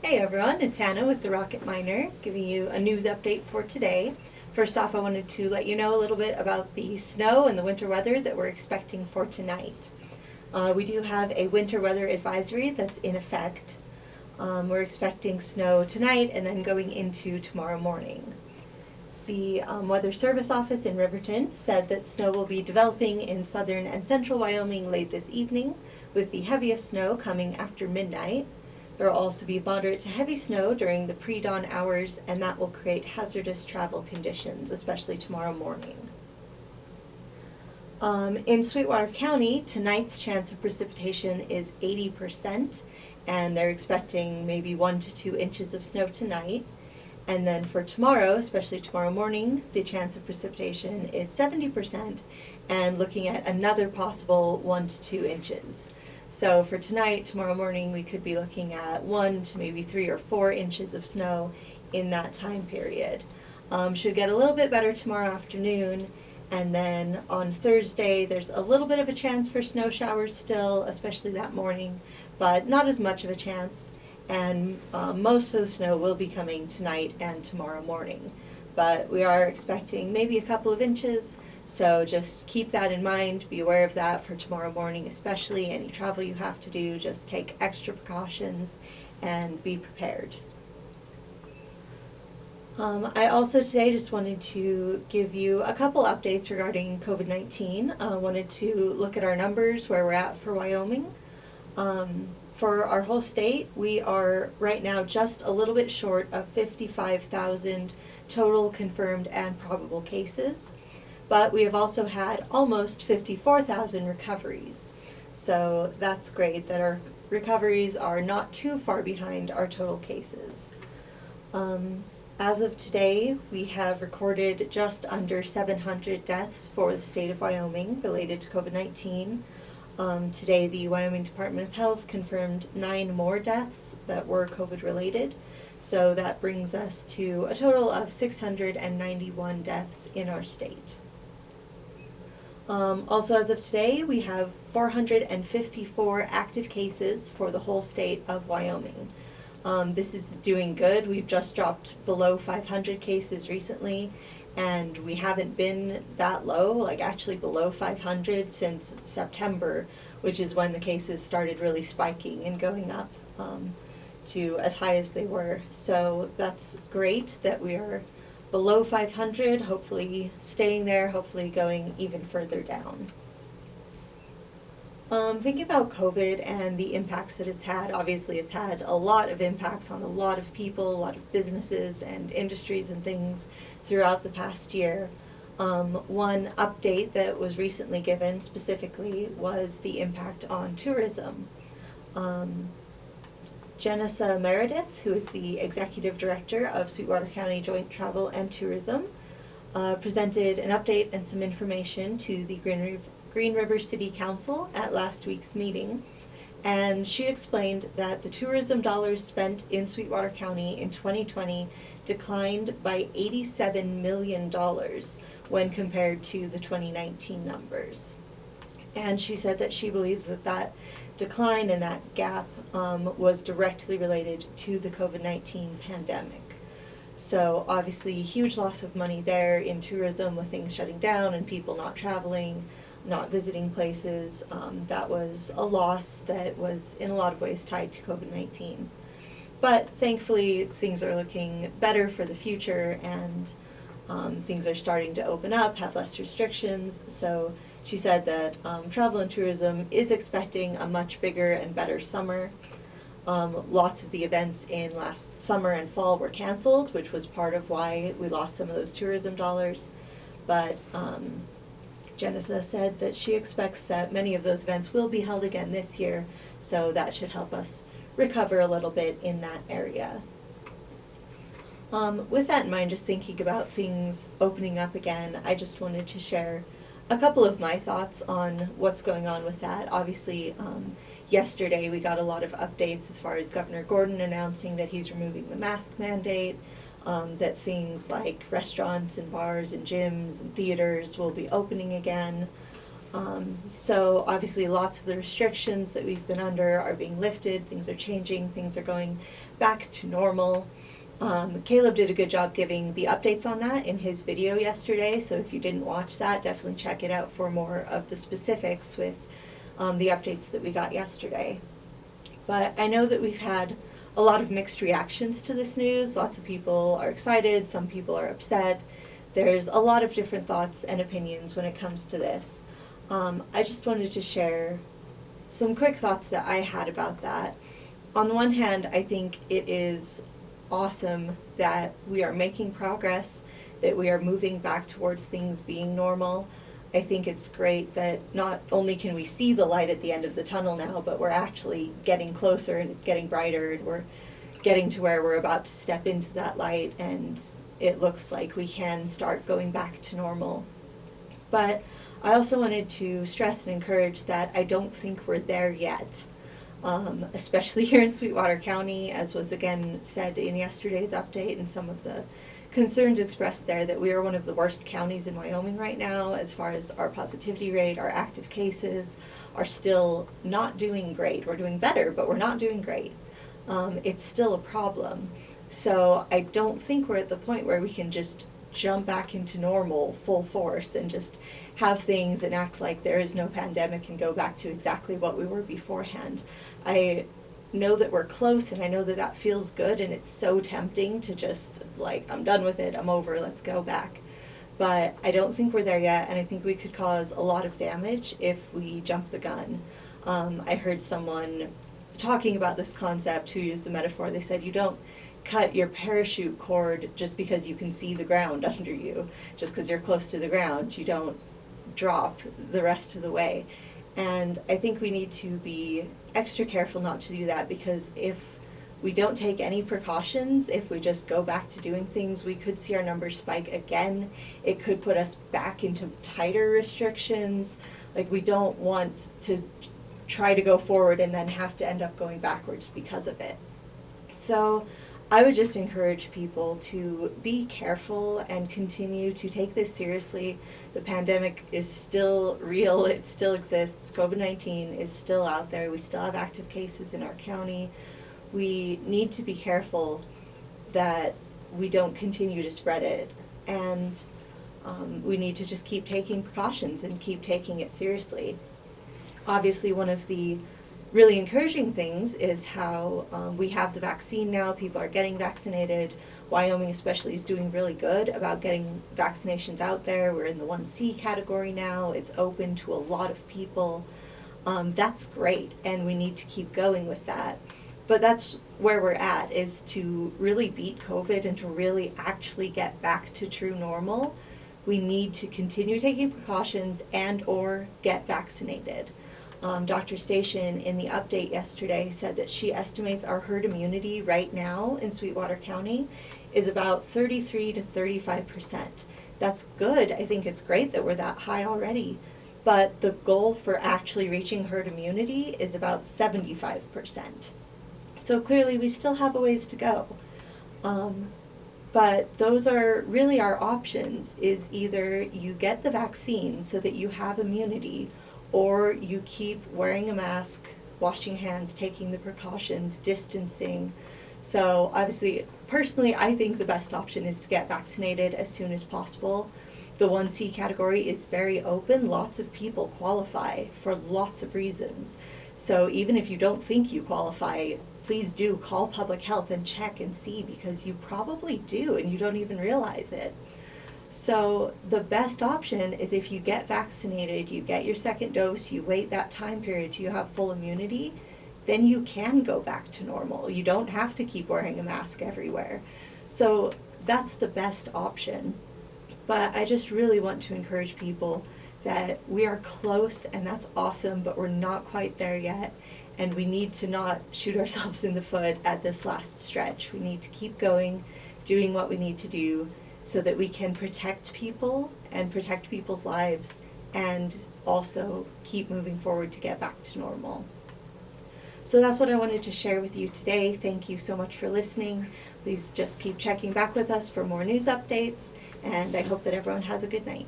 Hey everyone, it's Hannah with the Rocket Miner, giving you a news update for today. First off, I wanted to let you know a little bit about the snow and the winter weather that we're expecting for tonight. We do have a winter weather advisory that's in effect. We're expecting snow tonight and then going into tomorrow morning. The Weather Service office in Riverton said that snow will be developing in southern and central Wyoming late this evening, with the heaviest snow coming after midnight. There will also be moderate to heavy snow during the pre-dawn hours, and that will create hazardous travel conditions, especially tomorrow morning. In Sweetwater County, tonight's chance of precipitation is 80%, and they're expecting maybe 1 to 2 inches of snow tonight. And then for tomorrow, especially tomorrow morning, the chance of precipitation is 70%, and looking at another possible 1 to 2 inches. So for tonight, tomorrow morning, we could be looking at 1 to maybe 3 or 4 inches of snow in that time period. Should get a little bit better tomorrow afternoon, and then on Thursday, there's a little bit of a chance for snow showers still, especially that morning, but not as much of a chance. And most of the snow will be coming tonight and tomorrow morning. But we are expecting maybe a couple of inches, so just keep that in mind, be aware of that for tomorrow morning, especially any travel you have to do. Just take extra precautions and be prepared. I also today just wanted to give you a couple updates regarding COVID-19. I wanted to look at our numbers, where we're at for Wyoming. For our whole state, we are right now just a little bit short of 55,000 total confirmed and probable cases, but we have also had almost 54,000 recoveries. So that's great that our recoveries are not too far behind our total cases. As of today, we have recorded just under 700 deaths for the state of Wyoming related to COVID-19. Today, the Wyoming Department of Health confirmed 9 more deaths that were COVID-related, so that brings us to a total of 691 deaths in our state. Also, as of today, we have 454 active cases for the whole state of Wyoming. This is doing good. We've just dropped below 500 cases recently, and we haven't been that low, like actually below 500 since September, which is when the cases started really spiking and going up to as high as they were. So that's great that we are below 500, hopefully staying there, hopefully going even further down. Thinking about COVID and the impacts that it's had, obviously it's had a lot of impacts on a lot of people, a lot of businesses and industries and things throughout the past year. One update that was recently given specifically was the impact on tourism. Janessa Meredith, who is the Executive Director of Sweetwater County Joint Travel and Tourism, presented an update and some information to the Green River City Council at last week's meeting, and she explained that the tourism dollars spent in Sweetwater County in 2020 declined by $87 million when compared to the 2019 numbers. And she said that she believes that that decline and that gap was directly related to the COVID-19 pandemic. So obviously huge loss of money there in tourism with things shutting down and people not traveling, not visiting places. That was a loss that was in a lot of ways tied to COVID-19. But thankfully things are looking better for the future, and things are starting to open up, have less restrictions. So she said that travel and tourism is expecting a much bigger and better summer. Lots of the events in last summer and fall were canceled, which was part of why we lost some of those tourism dollars. But Janessa said that she expects that many of those events will be held again this year, so that should help us recover a little bit in that area. With that in mind, just thinking about things opening up again, I just wanted to share a couple of my thoughts on what's going on with that. Obviously, yesterday we got a lot of updates as far as Governor Gordon announcing that he's removing the mask mandate, that things like restaurants and bars and gyms and theaters will be opening again. So obviously lots of the restrictions that we've been under are being lifted, things are changing, things are going back to normal. Caleb did a good job giving the updates on that in his video yesterday, so if you didn't watch that, definitely check it out for more of the specifics with the updates that we got yesterday. But I know that we've had a lot of mixed reactions to this news. Lots of people are excited, some people are upset. There's a lot of different thoughts and opinions when it comes to this. I just wanted to share some quick thoughts that I had about that. On the one hand, I think it is awesome that we are making progress, that we are moving back towards things being normal. I think it's great that not only can we see the light at the end of the tunnel now, but we're actually getting closer and it's getting brighter and we're getting to where we're about to step into that light and it looks like we can start going back to normal. But I also wanted to stress and encourage that I don't think we're there yet. Especially here in Sweetwater County, as was again said in yesterday's update and some of the concerns expressed there, that we are one of the worst counties in Wyoming right now as far as our positivity rate. Our active cases are still not doing great. We're doing better, but we're not doing great. It's still a problem. So I don't think we're at the point where we can just jump back into normal full force and just have things and act like there is no pandemic and go back to exactly what we were beforehand. I know that we're close and I know that that feels good and it's so tempting to just like, I'm done with it, I'm over, let's go back. But I don't think we're there yet, and I think we could cause a lot of damage if we jump the gun. I heard someone talking about this concept who used the metaphor. They said you don't cut your parachute cord just because you can see the ground under you. Just because you're close to the ground, you don't drop the rest of the way. And I think we need to be extra careful not to do that, because if we don't take any precautions, if we just go back to doing things, we could see our numbers spike again. It could put us back into tighter restrictions. Like, we don't want to try to go forward and then have to end up going backwards because of it. So I would just encourage people to be careful and continue to take this seriously. The pandemic is still real, it still exists. COVID-19 is still out there. We still have active cases in our county. We need to be careful that we don't continue to spread it. And we need to just keep taking precautions and keep taking it seriously. Obviously, one of the really encouraging things is how we have the vaccine now. People are getting vaccinated. Wyoming especially is doing really good about getting vaccinations out there. We're in the 1C category now. It's open to a lot of people. That's great, and we need to keep going with that. But that's where we're at, is to really beat COVID and to really actually get back to true normal. We need to continue taking precautions and or get vaccinated. Dr. Station in the update yesterday said that she estimates our herd immunity right now in Sweetwater County is about 33 to 35%. That's good. I think it's great that we're that high already. But the goal for actually reaching herd immunity is about 75%. So clearly we still have a ways to go. But those are really our options, is either you get the vaccine so that you have immunity, or you keep wearing a mask, washing hands, taking the precautions, distancing. So obviously, personally, I think the best option is to get vaccinated as soon as possible. The 1C category is very open. Lots of people qualify for lots of reasons. So even if you don't think you qualify, please do call public health and check and see, because you probably do and you don't even realize it. So the best option is if you get vaccinated, you get your second dose, you wait that time period till you have full immunity, then you can go back to normal. You don't have to keep wearing a mask everywhere. So that's the best option. But I just really want to encourage people that we are close, and that's awesome, but we're not quite there yet. And we need to not shoot ourselves in the foot at this last stretch. We need to keep going, doing what we need to do, so that we can protect people and protect people's lives, and also keep moving forward to get back to normal. So that's what I wanted to share with you today. Thank you so much for listening. Please just keep checking back with us for more news updates, and I hope that everyone has a good night.